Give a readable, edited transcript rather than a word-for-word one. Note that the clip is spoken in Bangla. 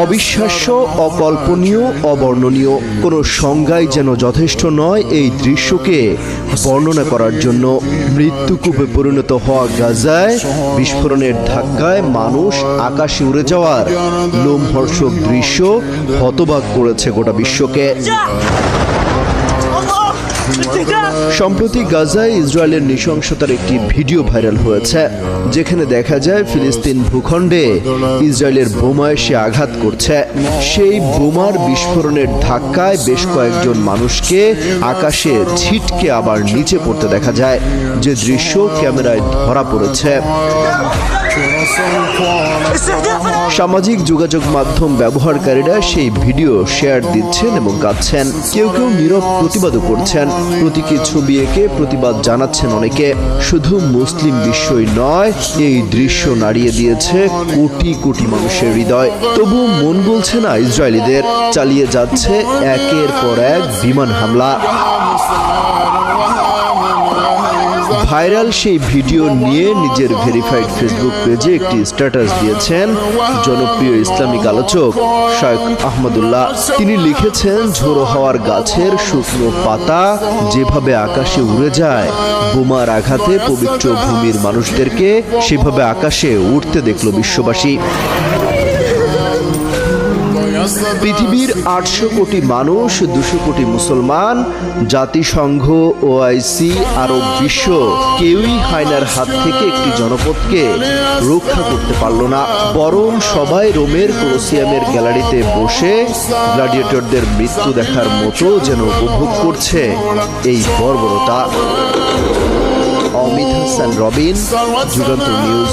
অবিশ্বাস্য, অকল্পনীয়, অবর্ণনীয়, কোনো সংজ্ঞাই যেন যথেষ্ট নয় এই দৃশ্যকে বর্ণনা করার জন্য। মৃত্যুকূপে পরিণত হওয়া গাজায় বিস্ফোরণের ধাক্কায় মানুষ আকাশে উড়ে যাওয়ার লোমহর্ষক দৃশ্য হতবাক করেছে গোটা বিশ্বকে। সম্প্রতি গাজায় ইসরায়েলের নৃশংসতার একটি ভিডিও ভাইরাল হয়েছে, যেখানে দেখা যায় ফিলিস্তিন ভূখণ্ডে ইসরায়েলের বোমা এসে আঘাত করছে। সেই বোমার বিস্ফোরণের ধাক্কায় বেশ কয়েকজন মানুষকে আকাশে ছিটকে আবার নিচে পড়তে দেখা যায়, যে দৃশ্য ক্যামেরায় ধরা পড়েছে। সামাজিক যোগাযোগ মাধ্যম ব্যবহারকারীরা সেই ভিডিও শেয়ার দিচ্ছেন এবং কাঁদছেন। কেউ কেউ নীরব প্রতিবাদও করছেন, প্রতীকী ছবি এঁকে প্রতিবাদ জানাচ্ছেন অনেকে। শুধু মুসলিম বিশ্বই নয়, এই দৃশ্য নাড়িয়ে দিয়েছে কোটি কোটি মানুষের হৃদয়। তবু মন গলছে না ইসরায়েলিদের, চালিয়ে যাচ্ছে একের পর এক বিমান হামলা। ভাইরাল সেই ভিডিও নিয়ে নিজের ভেরিফাইড ফেসবুক পেজে একটি স্ট্যাটাস দিয়েছেন জনপ্রিয় ইসলামিক আলোচক শায়খ আহমদুল্লাহ। তিনি লিখেছেন, ঝোড়ো হওয়ার গাছের শুকনো পাতা যেভাবে আকাশে উড়ে যায়, বোমার আঘাতে পবিত্র ভূমির মানুষদেরকে সেভাবে আকাশে উঠতে দেখল বিশ্ববাসী। পৃথিবীর 800 কোটি মানুষ, 200 কোটি মুসলমান, জাতিসংঘ, ওআইসি, আরব বিশ্ব কেউই হায়নার হাত থেকে একটি জনপদকে রক্ষা করতে পারল না। বরং সবাই রোমের কোলোসিয়ামের গ্যালারিতে বসে গ্ল্যাডিয়েটরদের মৃত্যু দেখার মতো যেন উপভোগ করছে এই বর্বরতা। অমিত হাসান রবিন, যুগান্তর নিউজ।